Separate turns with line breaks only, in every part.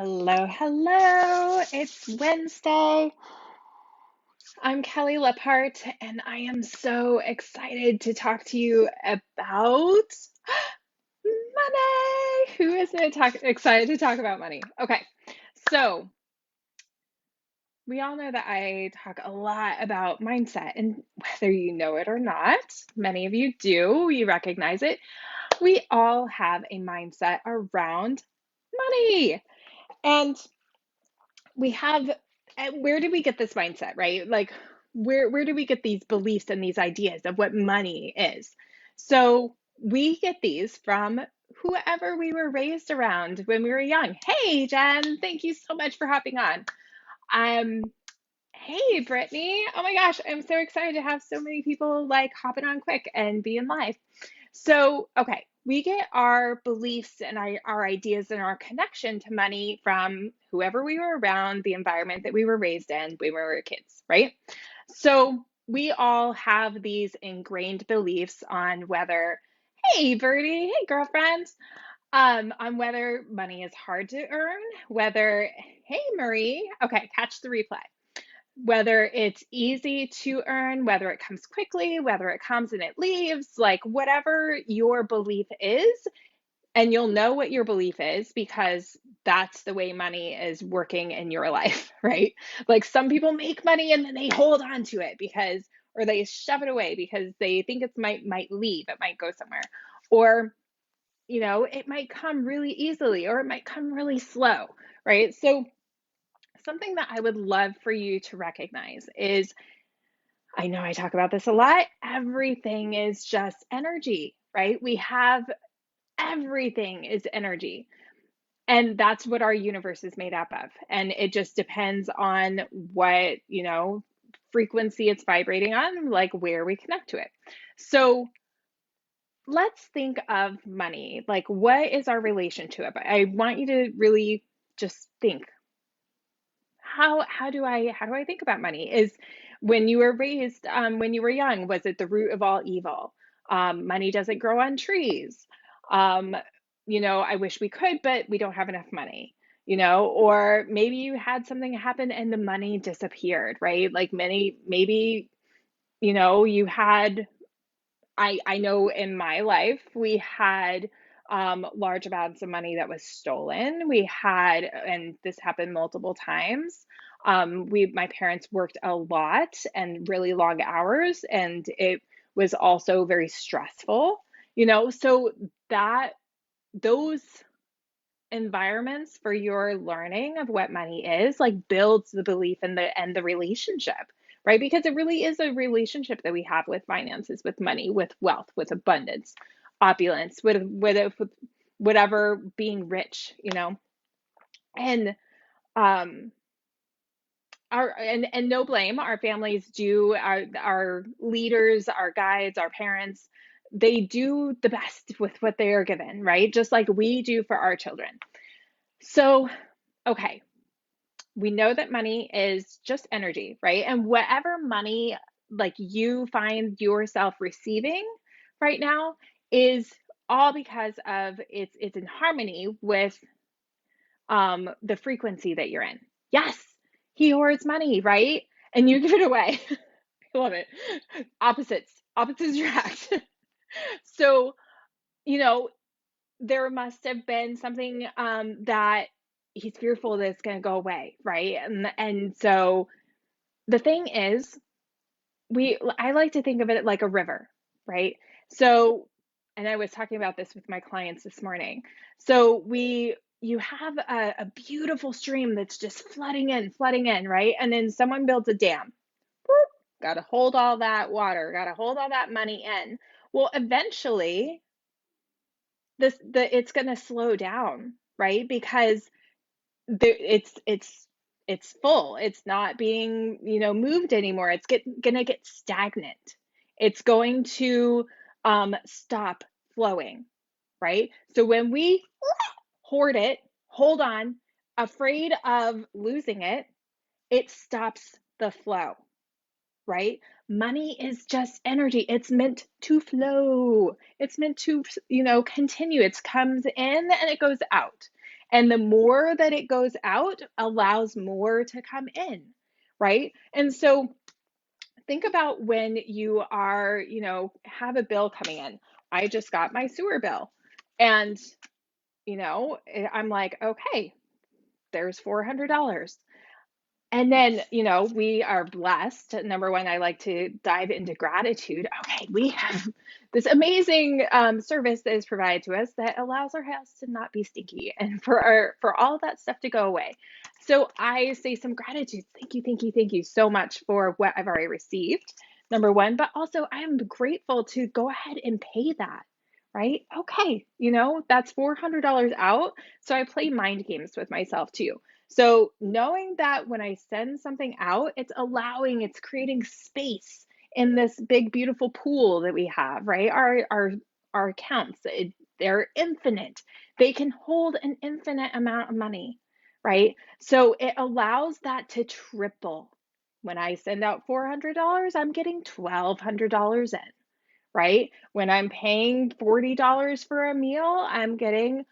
Hello, hello. It's Wednesday. I'm Kelly Lepart, and I am so excited to talk to you about money. Who isn't excited to talk about money? Okay, so we all know that I talk a lot about mindset, and whether you know it or not, many of you do, you recognize it. We all have a mindset around money. And we have where do we get this mindset, right? Like where do we get these beliefs and these ideas of what money is? So we get these from whoever we were raised around when we were young. Hey Jen, thank you so much for hopping on. um Hey Brittany, oh my gosh, I'm so excited to have so many people like hopping on quick and being live. So, okay, we get our beliefs and our ideas and our connection to money from whoever we were around, the environment that we were raised in when we were kids, right? So, we all have these ingrained beliefs on whether, hey, Birdie, hey, girlfriend, on whether money is hard to earn, whether, hey, Marie, okay, catch the replay, whether it's easy to earn, whether it comes quickly, whether it comes and it leaves, like whatever your belief is, and you'll know what your belief is because that's the way money is working in your life, right? Like some people make money and then they hold on to it because, or they shove it away because they think it might leave, it might go somewhere, or it might come really easily or it might come really slow, right? So something that I would love for you to recognize is, I know I talk about this a lot. Everything is just energy, right? We have everything is energy. And that's what our universe is made up of. And it just depends on what, frequency it's vibrating on, like where we connect to it. So let's think of money. Like, what is our relation to it? But I want you to really just think, how do I think about money? Is when you were raised, when you were young, was it the root of all evil? Money doesn't grow on trees. Um, I wish we could, but we don't have enough money. Or maybe you had something happen and the money disappeared, right? Like maybe you had. I know in my life we had large amounts of money that was stolen. We had, and this happened multiple times. My parents worked a lot and really long hours, and it was also very stressful. So that those environments for your learning of what money is like builds the belief and the relationship, right? Because it really is a relationship that we have with finances, with money, with wealth, with abundance, opulence, with whatever, being rich, and um and no blame, our families do, our leaders, our guides, our parents, they do the best with what they are given, right? Just like we do for our children. So okay, we know that money is just energy, right? And whatever money like you find yourself receiving right now is all because of it's in harmony with the frequency that you're in. Yes, he hoards money, right? And you give it away. I love it. Opposites attract. So, you know, there must have been something that he's fearful that it's going to go away, right? And so the thing is, I like to think of it like a river, right? So, and I was talking about this with my clients this morning. So you have a beautiful stream that's just flooding in, right? And then someone builds a dam. Got to hold all that water, got to hold all that money in. Well, eventually it's going to slow down, right? Because it's full. It's not being, moved anymore. It's gonna get stagnant. It's going to stop flowing, right? So when we hoard it, hold on, afraid of losing it, it stops the flow, right? Money is just energy. It's meant to flow. It's meant to, continue. It comes in and it goes out. And the more that it goes out allows more to come in, right? And so think about when you are, have a bill coming in. I just got my sewer bill. And, I'm like, okay, there's $400. And then, we are blessed. Number one, I like to dive into gratitude. Okay, we have this amazing service that is provided to us that allows our house to not be stinky and for all of that stuff to go away. So I say some gratitude. Thank you so much for what I've already received. Number one, but also I am grateful to go ahead and pay that. Right? Okay, that's $400 out. So I play mind games with myself too. So knowing that when I send something out, it's creating space in this big, beautiful pool that we have, right? Our accounts, they're infinite. They can hold an infinite amount of money, right? So it allows that to triple. When I send out $400, I'm getting $1,200 in, right? When I'm paying $40 for a meal, I'm getting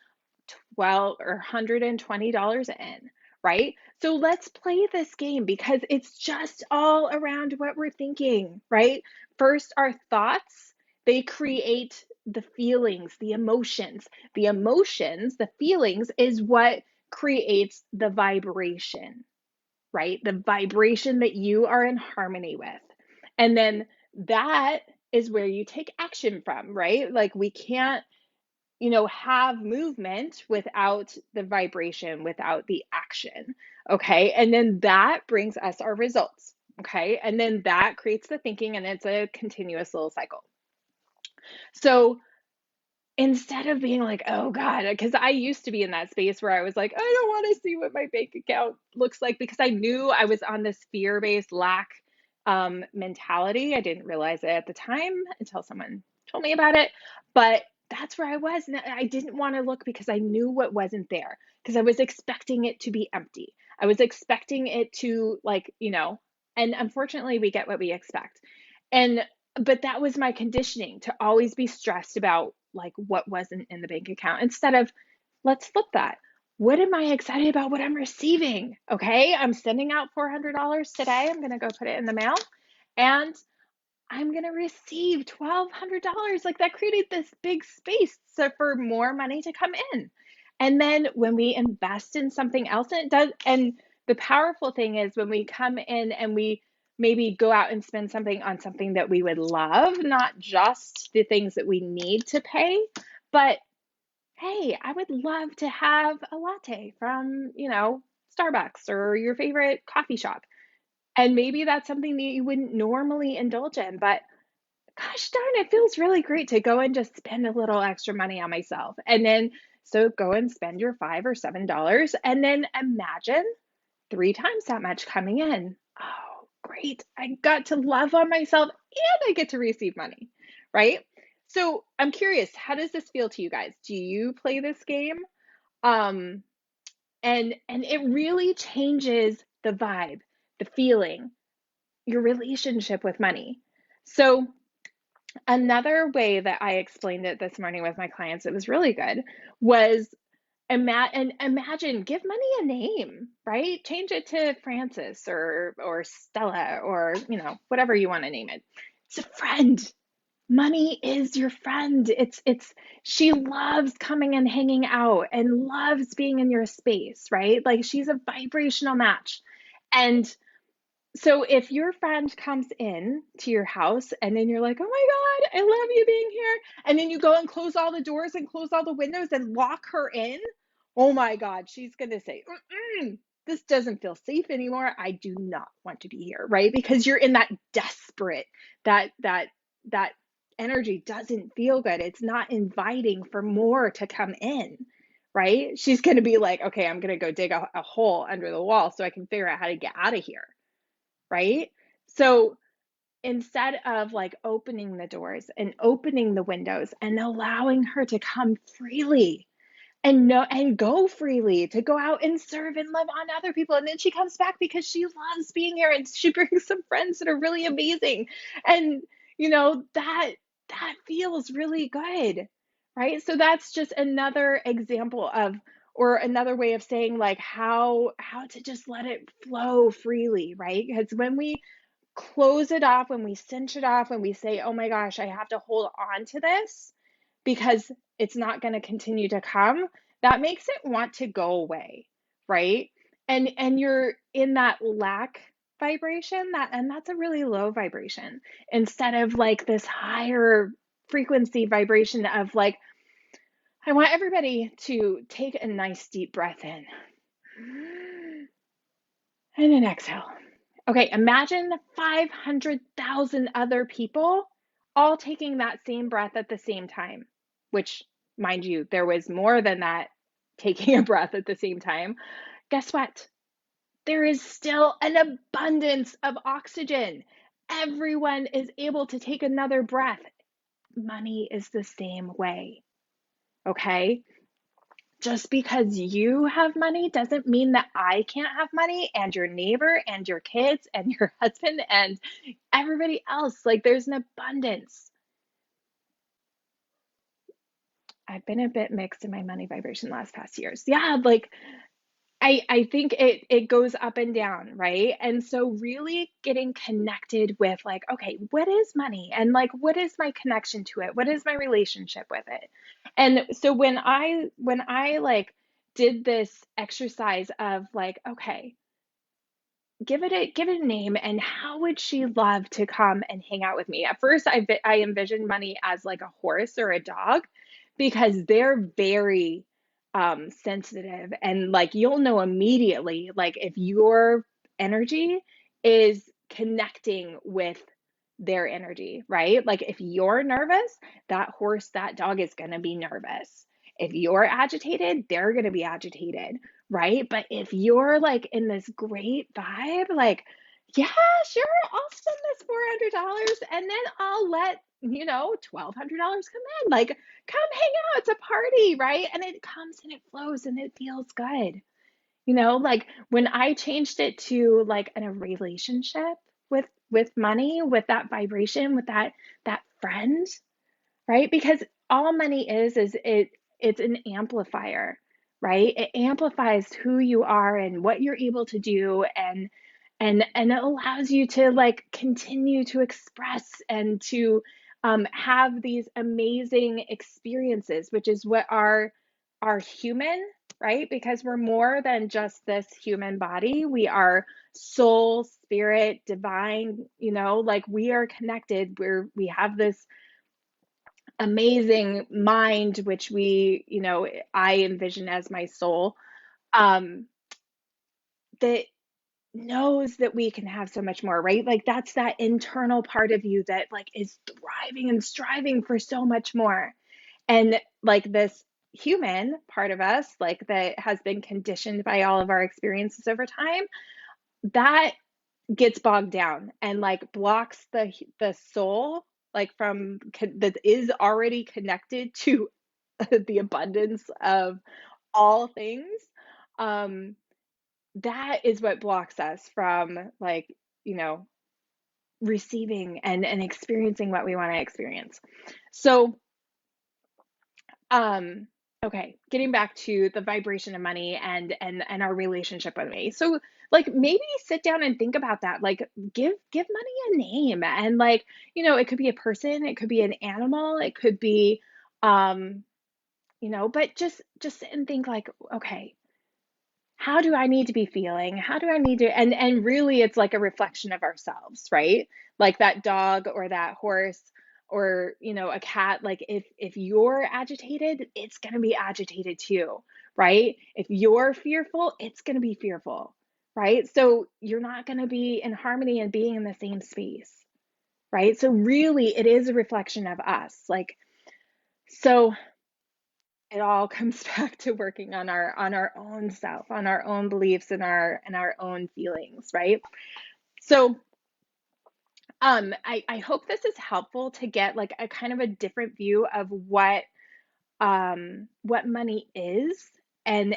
$120 in, right? So let's play this game because it's just all around what we're thinking, right? First, our thoughts, they create the feelings, the emotions. The emotions, the feelings is what creates the vibration, right? The vibration that you are in harmony with. And then that is where you take action from, right? Like we can't have movement without the vibration, without the action. Okay. And then that brings us our results. Okay. And then that creates the thinking, and it's a continuous little cycle. So instead of being like, oh God, because I used to be in that space where I was like, I don't want to see what my bank account looks like because I knew I was on this fear based lack mentality. I didn't realize it at the time until someone told me about it. But that's where I was. And I didn't want to look because I knew what wasn't there because I was expecting it to be empty. I was expecting it to, like, and unfortunately, we get what we expect. And but that was my conditioning to always be stressed about like what wasn't in the bank account instead of let's flip that. What am I excited about what I'm receiving? Okay, I'm sending out $400 today. I'm going to go put it in the mail and I'm going to receive $1,200. Like that created this big space so for more money to come in. And then when we invest in something else, and it does, and the powerful thing is when we come in and we maybe go out and spend something on something that we would love, not just the things that we need to pay, but hey, I would love to have a latte from, Starbucks or your favorite coffee shop. And maybe that's something that you wouldn't normally indulge in, but gosh darn, it feels really great to go and just spend a little extra money on myself. And then, so go and spend your $5 or $7 and then imagine 3 times that much coming in. Oh, great. I got to love on myself and I get to receive money, right? So I'm curious, how does this feel to you guys? Do you play this game? Um, and it really changes the vibe, the feeling, your relationship with money. So another way that I explained it this morning with my clients, it was really good, was imagine, give money a name, right? Change it to Francis or Stella or, whatever you want to name it. It's a friend. Money is your friend. It's she loves coming and hanging out and loves being in your space, right? Like she's a vibrational match. And so if your friend comes in to your house and then you're like, oh my God, I love you being here. And then you go and close all the doors and close all the windows and lock her in. Oh my God, she's going to say, this doesn't feel safe anymore. I do not want to be here, right? Because you're in that desperate, that energy doesn't feel good. It's not inviting for more to come in, right? She's going to be like, okay, I'm going to go dig a hole under the wall so I can figure out how to get out of here, right? So instead of like opening the doors and opening the windows and allowing her to come freely and know and go freely to go out and serve and love on other people, and then she comes back because she loves being here and she brings some friends that are really amazing, and that feels really good, right? So that's just another example of or another way of saying like how to just let it flow freely, right? Because when we close it off, when we cinch it off, when we say, oh my gosh, I have to hold on to this because it's not going to continue to come, that makes it want to go away, right? And you're in that lack vibration, that's a really low vibration, instead of like this higher frequency vibration of like, I want everybody to take a nice deep breath in and then exhale. Okay, imagine 500,000 other people all taking that same breath at the same time, which, mind you, there was more than that taking a breath at the same time. Guess what? There is still an abundance of oxygen. Everyone is able to take another breath. Money is the same way. Okay? Just because you have money doesn't mean that I can't have money, and your neighbor and your kids and your husband and everybody else. Like, there's an abundance. I've been a bit mixed in my money vibration the last past years. Yeah, like I think it goes up and down, right? And so really getting connected with like, okay, what is money? And like what is my connection to it? What is my relationship with it? And so when I like did this exercise of like, okay, give it a name, and how would she love to come and hang out with me? At first I envisioned money as like a horse or a dog, because they're very sensitive, and like you'll know immediately like if your energy is connecting with their energy, right? Like if you're nervous, that horse, that dog is going to be nervous. If you're agitated, they're going to be agitated, right? But if you're like in this great vibe, like, yeah, sure, I'll spend this $400 and then I'll let, $1,200 come in. Like, come hang out. It's a party, right? And it comes and it flows and it feels good. Like when I changed it to like in a relationship with money, with that vibration, with that friend, right? Because all money is it's an amplifier, right? It amplifies who you are and what you're able to do, and it allows you to like continue to express and to have these amazing experiences, which is what are human, right? Because we're more than just this human body. We are soul, spirit, divine, like we are connected. We have this amazing mind, which I envision as my soul, um, that knows that we can have so much more, right? Like that's that internal part of you that like is thriving and striving for so much more. And like this human part of us, like that has been conditioned by all of our experiences over time, that gets bogged down and like blocks the soul, like that is already connected to the abundance of all things. um that is what blocks us from like, you know receiving and experiencing what we want to experience. So um okay, getting back to the vibration of money and our relationship with money. So like maybe sit down and think about that. Like give money a name, and like, it could be a person, it could be an animal, it could be um but just sit and think like, okay, how do I need to be feeling? How do I need to, and really it's like a reflection of ourselves, right? Like that dog or that horse or, a cat, like if you're agitated, it's going to be agitated too, right? If you're fearful, it's going to be fearful, right? So you're not going to be in harmony and being in the same space, right? So really it is a reflection of us. Like, so it all comes back to working on our own self, on our own beliefs and our own feelings, right? So I hope this is helpful to get like a kind of a different view of what money is, and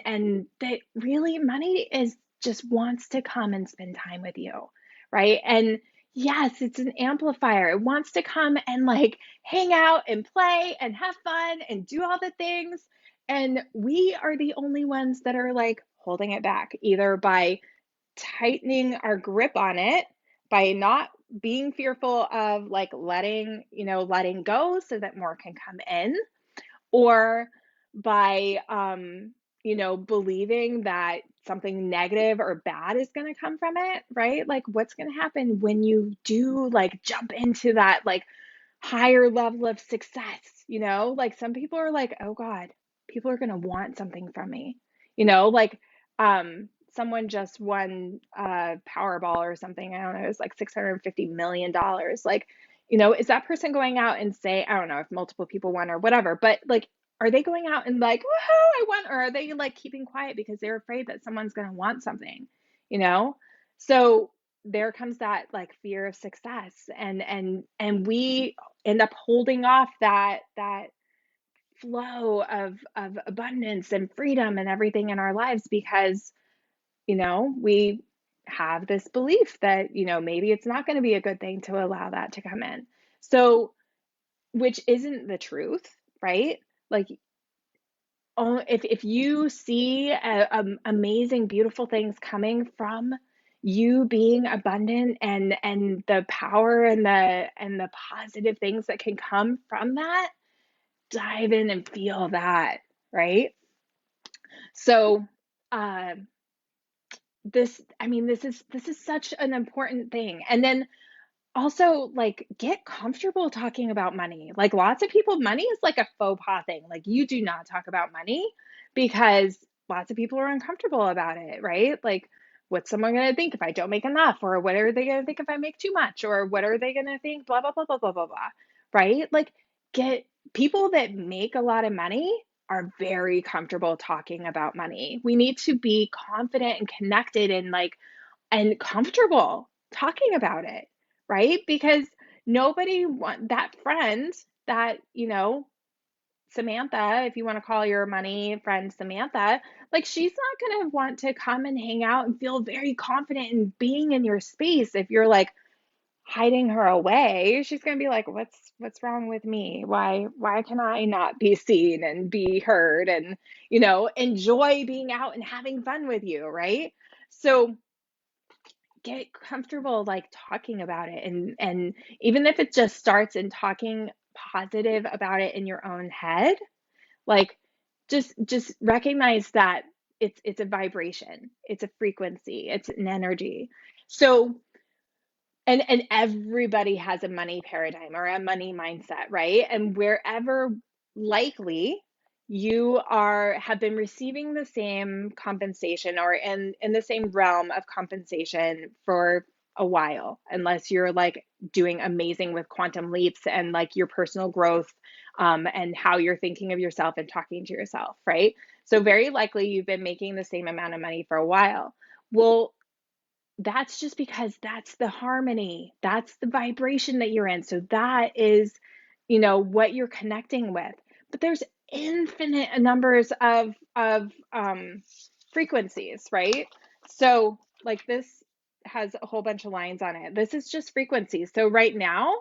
that really money is just wants to come and spend time with you, right? And yes, it's an amplifier. It wants to come and like hang out and play and have fun and do all the things. And we are the only ones that are like holding it back, either by tightening our grip on it, by not being fearful of like letting go so that more can come in, or by believing that something negative or bad is going to come from it, right? Like what's going to happen when you do like jump into that like higher level of success, like some people are like, oh God, people are going to want something from me, like someone just won Powerball or something. I don't know, it was like $650 million. Like, is that person going out and say, I don't know if multiple people won or whatever, but like, are they going out and like, woohoo, I won? Or are they like keeping quiet because they're afraid that someone's going to want something, you know? So there comes that like fear of success, and we end up holding off that flow of abundance and freedom and everything in our lives because we have this belief that maybe it's not going to be a good thing to allow that to come in. So, which isn't the truth, right? Like, oh, if you see amazing, beautiful things coming from you being abundant, and the power and the positive things that can come from that, dive in and feel that, right? So, uh, this is such an important thing. And then also, like, get comfortable talking about money. Like, lots of people, money is like a faux pas thing. Like, you do not talk about money because lots of people are uncomfortable about it, right? Like, what's someone going to think if I don't make enough? Or what are they going to think if I make too much? Or what are they going to think? Blah, blah, blah, blah, blah, blah, blah, right? Like, get people that make a lot of money are very comfortable talking about money. We need to be confident and connected and like, and comfortable talking about it, right? Because nobody want that friend that, Samantha, if you want to call your money friend Samantha, like she's not going to want to come and hang out and feel very confident in being in your space if you're like hiding her away. She's going to be like, what's wrong with me? Why can I not be seen and be heard and, enjoy being out and having fun with you, right? So get comfortable like talking about it, and even if it just starts in talking positive about it in your own head, like just recognize that it's a vibration, it's a frequency, it's an energy. So, and everybody has a money paradigm or a money mindset, right? And wherever likely you are have been receiving the same compensation or in the same realm of compensation for a while, unless you're like doing amazing with quantum leaps and like your personal growth, and how you're thinking of yourself and talking to yourself, right? So very likely you've been making the same amount of money for a while. Well, that's just because that's the harmony, that's the vibration that you're in. So that is, what you're connecting with. But there's infinite numbers of frequencies, right? So like this has a whole bunch of lines on it. This is just frequencies. So right now,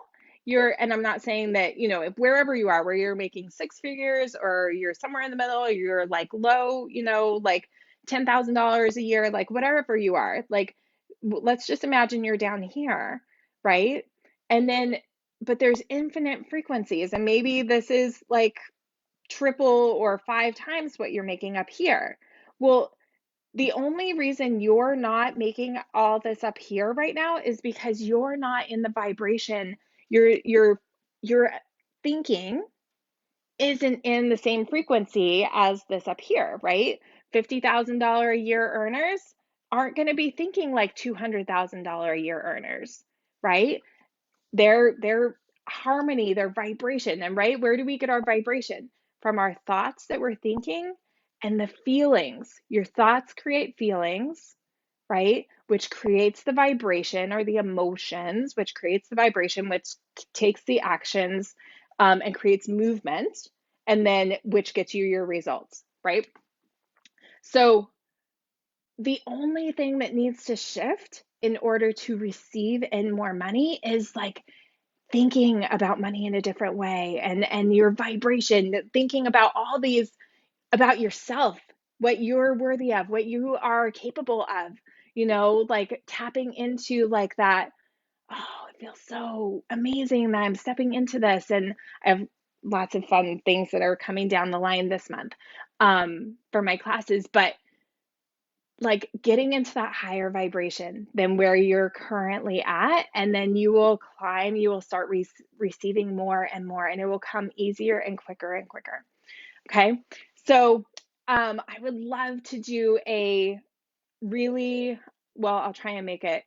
and I'm not saying that, if wherever you are, where you're making six figures or you're somewhere in the middle, you're like low, like $10,000 a year, like whatever you are, like let's just imagine you're down here, right? And then, but there's infinite frequencies, and maybe this is like triple or five times what you're making up here. Well, the only reason you're not making all this up here right now is because you're not in the vibration. Your thinking isn't in the same frequency as this up here, right? $50,000 a year earners aren't going to be thinking like $200,000 a year earners, right? Their harmony, their vibration, and right, where do we get our vibration? From our thoughts that we're thinking and the feelings. Your thoughts create feelings, right? Which creates the vibration, or the emotions, which creates the vibration, which takes the actions, and creates movement, and then which gets you your results, right? So the only thing that needs to shift in order to receive in more money is like thinking about money in a different way, and your vibration, thinking about all these about yourself, what you're worthy of, what you are capable of, like tapping into like that. Oh, it feels so amazing that I'm stepping into this. And I have lots of fun things that are coming down the line this month for my classes. But like getting into that higher vibration than where you're currently at, and then you will climb, you will start receiving more and more, and it will come easier and quicker and quicker. Okay. So I would love to do a really, well, I'll try and make it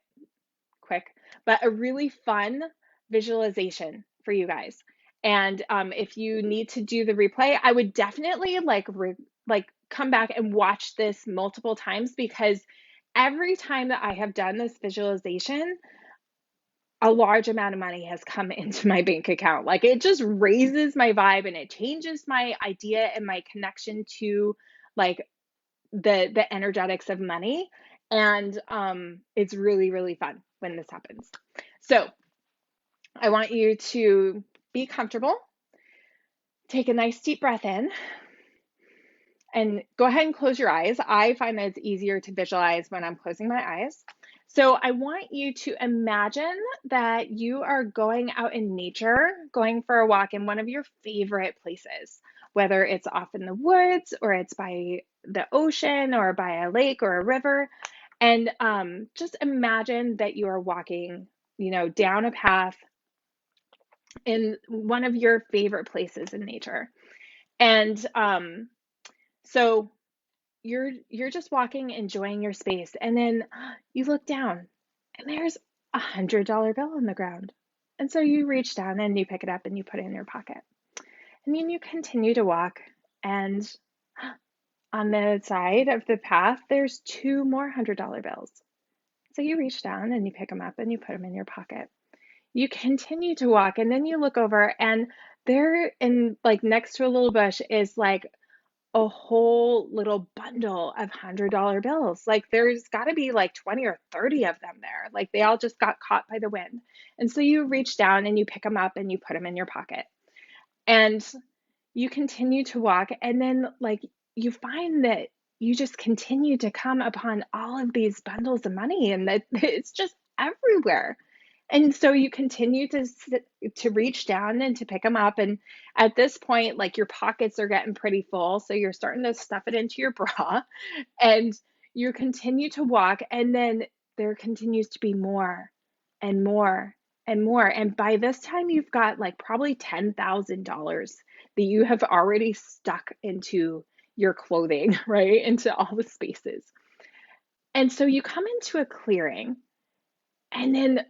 quick, but a really fun visualization for you guys. And if you need to do the replay, I would definitely like come back and watch this multiple times, because every time that I have done this visualization, a large amount of money has come into my bank account. Like it just raises my vibe and it changes my idea and my connection to like the energetics of money. And it's really, really fun when this happens. So I want you to be comfortable, take a nice deep breath in, and go ahead and close your eyes. I find that it's easier to visualize when I'm closing my eyes. So I want you to imagine that you are going out in nature, going for a walk in one of your favorite places, whether it's off in the woods or it's by the ocean or by a lake or a river. And just imagine that you are walking, down a path in one of your favorite places in nature. And so you're just walking, enjoying your space, and then you look down and there's $100 bill on the ground. And so you reach down and you pick it up and you put it in your pocket. And then you continue to walk, and on the side of the path there's two more $100 bills. So you reach down and you pick them up and you put them in your pocket. You continue to walk, and then you look over, and there in like next to a little bush is like a whole little bundle of $100 bills. Like there's got to be like 20 or 30 of them there. Like they all just got caught by the wind. And so you reach down and you pick them up and you put them in your pocket. And you continue to walk, and then like you find that you just continue to come upon all of these bundles of money, and that it's just everywhere. And so you continue to reach down and to pick them up. And at this point, like your pockets are getting pretty full. So you're starting to stuff it into your bra, and you continue to walk. And then there continues to be more and more and more. And by this time, you've got like probably $10,000 that you have already stuck into your clothing, right? Into all the spaces. And so you come into a clearing, and then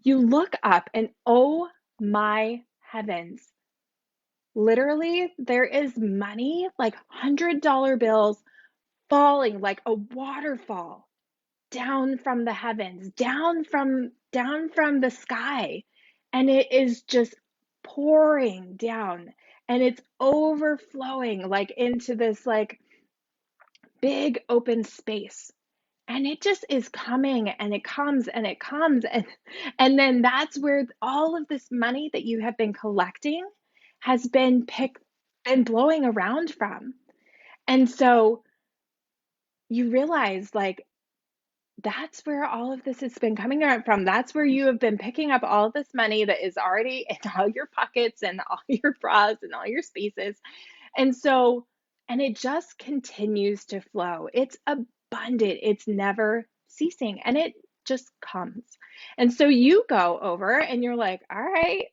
you look up, and oh my heavens, literally, there is money, like $100 bills falling like a waterfall down from the heavens, down from the sky. And it is just pouring down, and it's overflowing like into this like big open space. And it just is coming, and it comes and it comes, and then that's where all of this money that you have been collecting has been picked and blowing around from. And so you realize like that's where all of this has been coming from. That's where you have been picking up all of this money that is already in all your pockets and all your bras and all your spaces. And so, and it just continues to flow. It's abundant, it's never ceasing, and it just comes. And so you go over and you're like, all right,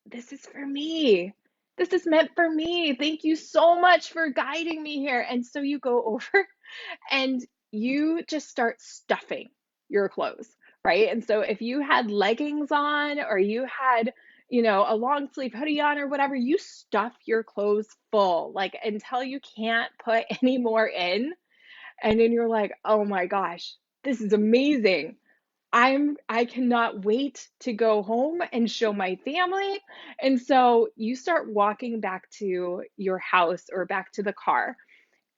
this is for me. This is meant for me. Thank you so much for guiding me here. And so you go over and you just start stuffing your clothes, right? And so if you had leggings on, or you had, a long sleeve hoodie on or whatever, you stuff your clothes full, like until you can't put any more in. And then you're like, oh my gosh, this is amazing. I cannot wait to go home and show my family. And so you start walking back to your house or back to the car,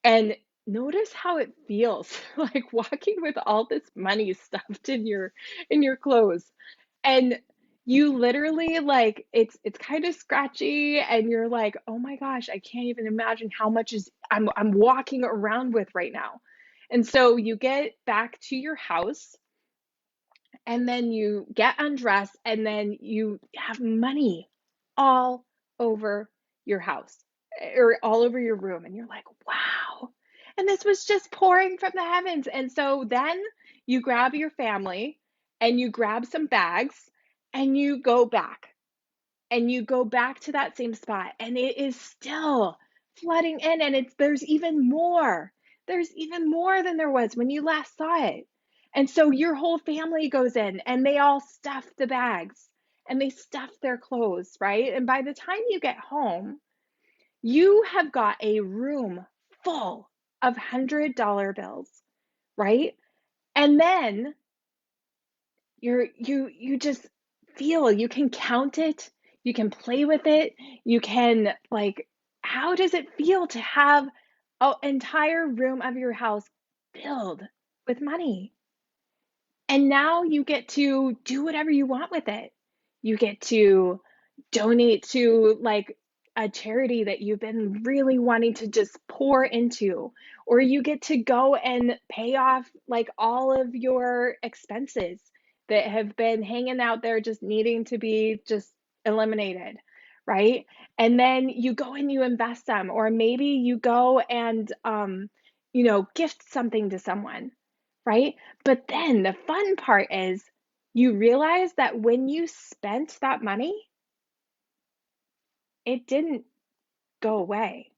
and notice how it feels like walking with all this money stuffed in your clothes. And you literally like it's kind of scratchy and you're like, "Oh my gosh, I can't even imagine how much is I'm walking around with right now." And so you get back to your house and then you get undressed and then you have money all over your house or all over your room and you're like, "Wow." And this was just pouring from the heavens. And so then you grab your family and you grab some bags and you go back to that same spot and it is still flooding in and it's there's even more. There's even more than there was when you last saw it. And so your whole family goes in and they all stuff the bags and they stuff their clothes, right? And by the time you get home, you have got a room full of $100 bills, right? And then you just feel, you can count it, you can play with it, you can like how does it feel to have an entire room of your house filled with money? And now you get to do whatever you want with it. You get to donate to like a charity that you've been really wanting to just pour into, or you get to go and pay off like all of your expenses that have been hanging out there just needing to be just eliminated, right? And then you go and you invest them, or maybe you go and gift something to someone, right? But then the fun part is you realize that when you spent that money, it didn't go away.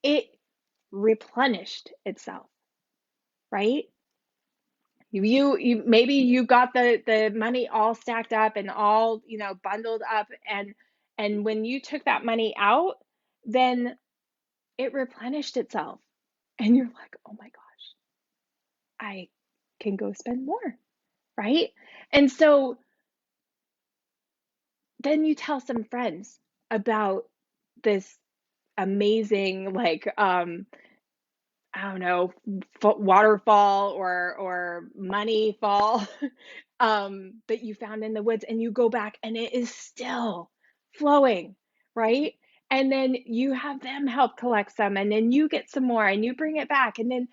It replenished itself, right? You maybe you got the money all stacked up and all, bundled up and when you took that money out, then it replenished itself. And you're like, "Oh my gosh, I can go spend more," right? And so then you tell some friends about this amazing like I don't know, waterfall or money fall that you found in the woods and you go back and it is still flowing, right? And then you have them help collect some and then you get some more and you bring it back and then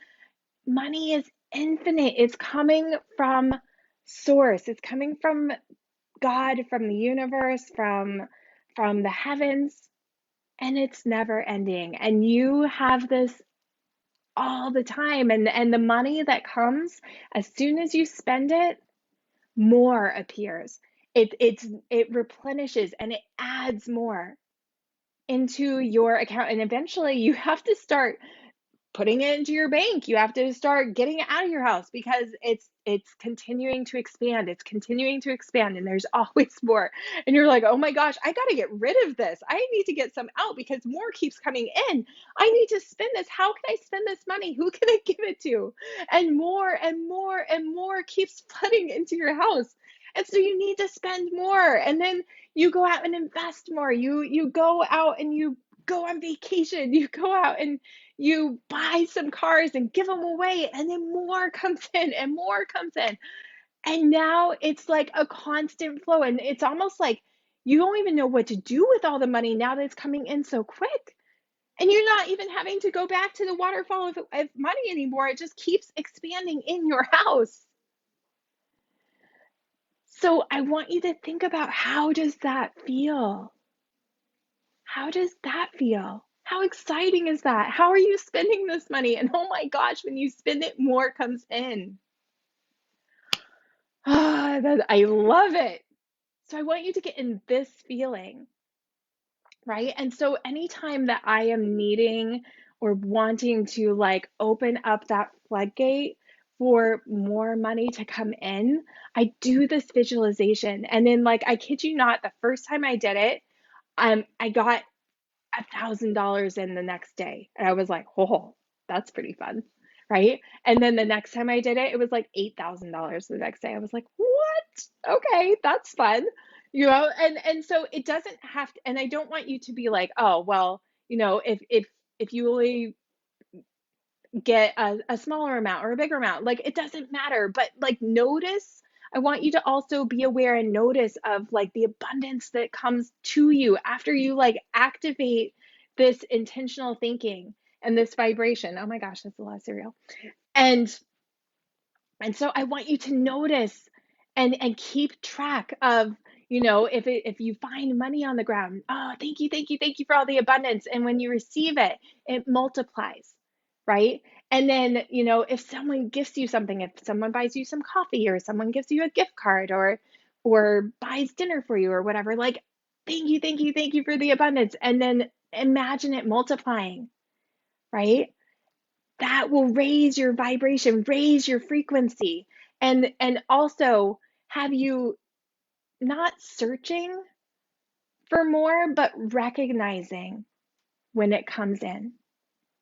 money is infinite. It's coming from source. It's coming from God, from the universe, from the heavens, and it's never ending. And you have this all the time and the money that comes as soon as you spend it, more appears. It replenishes and it adds more into your account and eventually you have to start putting it into your bank. You have to start getting it out of your house because it's continuing to expand. It's continuing to expand and there's always more. And you're like, "Oh my gosh, I got to get rid of this. I need to get some out because more keeps coming in. I need to spend this. How can I spend this money? Who can I give it to?" And more and more and more keeps flooding into your house. And so you need to spend more. And then you go out and invest more. You go out and you go on vacation. You go out and you buy some cars and give them away, and then more comes in and more comes in. And now it's like a constant flow. And it's almost like you don't even know what to do with all the money now that it's coming in so quick. And you're not even having to go back to the waterfall of money anymore. It just keeps expanding in your house. So I want you to think about how does that feel? How does that feel? How exciting is that? How are you spending this money? And oh my gosh, when you spend it, more comes in. I love it. So I want you to get in this feeling, right? And so anytime that I am needing or wanting to like open up that floodgate for more money to come in, I do this visualization. And then like I kid you not, the first time I did it, I got $1,000 in the next day. And I was like, "Oh, that's pretty fun." Right? And then the next time I did it, it was like $8,000 the next day. I was like, "What? Okay, that's fun." And so it doesn't have to, and I don't want you to be like, "Oh, well, if you only get a smaller amount or a bigger amount, like it doesn't matter." But like notice, I want you to also be aware and notice of like the abundance that comes to you after you like activate this intentional thinking and this vibration. Oh my gosh, that's a lot of cereal. And and so I want you to notice and keep track of, if you find money on the ground, oh, thank you, thank you, thank you for all the abundance. And when you receive it, it multiplies, right? And then, if someone gifts you something, if someone buys you some coffee or someone gives you a gift card or buys dinner for you or whatever, like thank you, thank you, thank you for the abundance. And then imagine it multiplying, right? That will raise your vibration, raise your frequency, and also have you not searching for more, but recognizing when it comes in.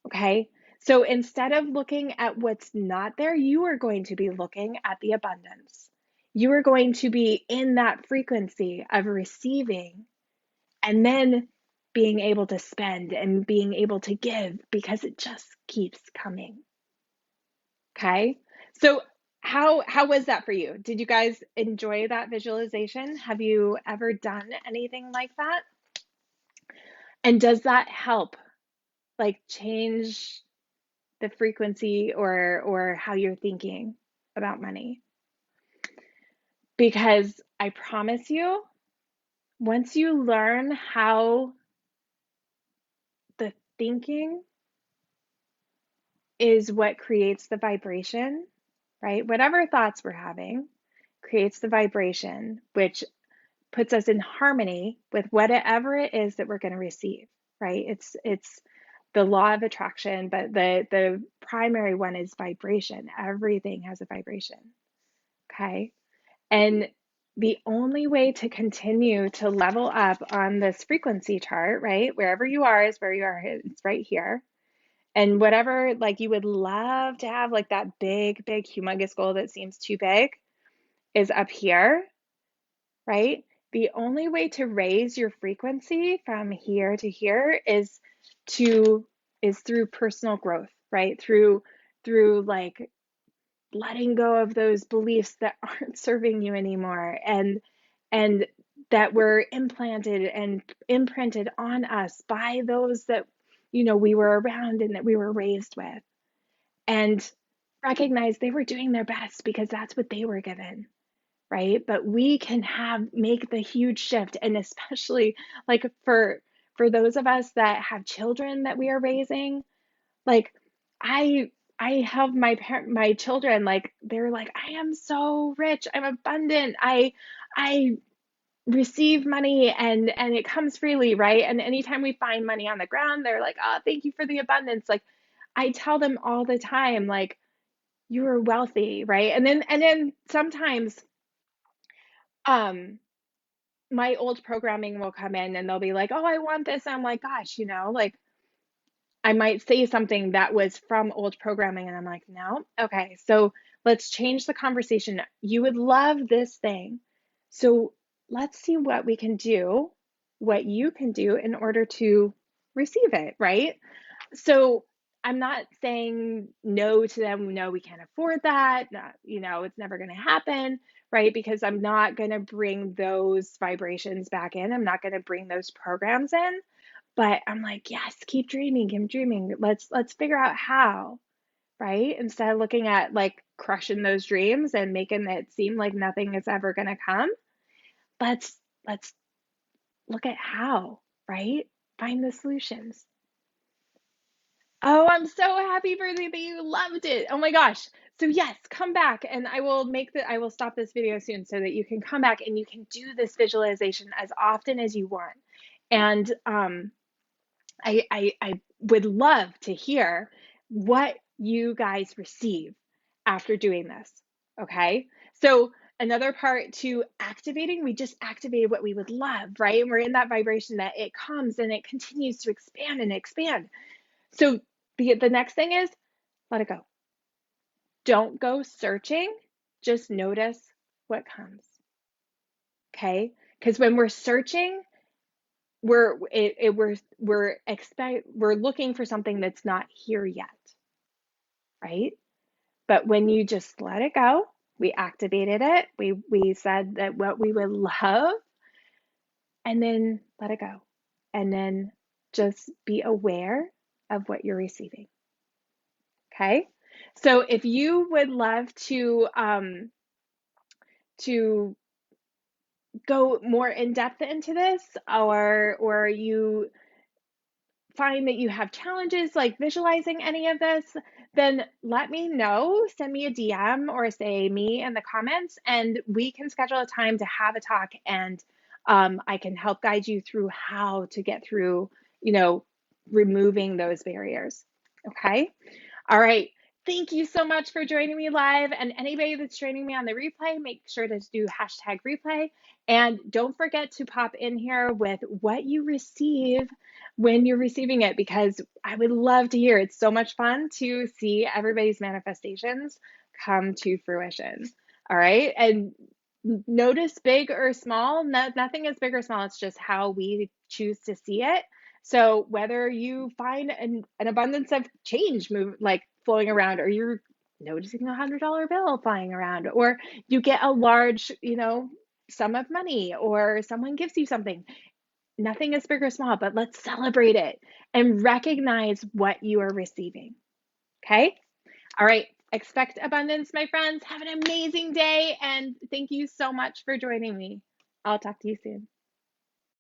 Okay. So instead of looking at what's not there, you are going to be looking at the abundance. You are going to be in that frequency of receiving and then being able to spend and being able to give because it just keeps coming. Okay. So how was that for you? Did you guys enjoy that visualization? Have you ever done anything like that? And does that help like change the frequency or how you're thinking about money? Because I promise you, once you learn how the thinking is what creates the vibration, right? Whatever thoughts we're having creates the vibration, which puts us in harmony with whatever it is that we're going to receive, right? It's the law of attraction, but the primary one is vibration. Everything has a vibration. Okay? And the only way to continue to level up on this frequency chart, right? Wherever you are is where you are. It's right here. And whatever like you would love to have like that big humongous goal that seems too big is up here, right? The only way to raise your frequency from here to here to is through personal growth, right? Through like letting go of those beliefs that aren't serving you anymore and that were implanted and imprinted on us by those that we were around and that we were raised with, and recognize they were doing their best because that's what they were given, right? But we can make the huge shift, and especially like for those of us that have children that we are raising, like I have my children, like they're like, I am so rich, I'm abundant, I receive money and it comes freely, right? And anytime we find money on the ground, they're like, oh, thank you for the abundance. Like I tell them all the time, like, you are wealthy, right? And then sometimes um my old programming will come in and they'll be like, oh, I want this. I'm like, gosh, like I might say something that was from old programming and I'm like, no, okay, so let's change the conversation. You would love this thing. So let's see what we can do, what you can do in order to receive it, right? So I'm not saying no to them, no, we can't afford that, it's never going to happen, right? Because I'm not going to bring those vibrations back in. I'm not going to bring those programs in. But I'm like, yes, keep dreaming, keep dreaming. Let's figure out how, right? Instead of looking at like crushing those dreams and making it seem like nothing is ever going to come, let's look at how, right? Find the solutions. Oh, I'm so happy for you that you loved it. Oh my gosh. So yes, come back and I will stop this video soon so that you can come back and you can do this visualization as often as you want. And I would love to hear what you guys receive after doing this. Okay. So another part to activating, we just activated what we would love, right? And we're in that vibration that it comes and it continues to expand and expand. So the next thing is let it go. Don't go searching. Just notice what comes. Okay. Because when we're searching, we're looking for something that's not here yet, right? But when you just let it go We activated it. We said that what we would love, and then let it go. And then just be aware of what you're receiving. Okay? So if you would love to go more in depth into this, or you find that you have challenges like visualizing any of this, then let me know. Send me a DM or say me in the comments, and we can schedule a time to have a talk, and I can help guide you through how to get through, you know, removing those barriers. Okay. All right. Thank you so much for joining me live. And anybody that's joining me on the replay, make sure to do hashtag replay. And don't forget to pop in here with what you receive when you're receiving it, because I would love to hear. It's so much fun to see everybody's manifestations come to fruition. All right. And notice big or small, nothing is big or small. It's just how we choose to see it. So whether you find an abundance of change move like flowing around, or you're noticing $100 bill flying around, or you get a large, sum of money, or someone gives you something, nothing is big or small, but let's celebrate it and recognize what you are receiving. Okay. All right. Expect abundance, my friends. Have an amazing day. And thank you so much for joining me. I'll talk to you soon.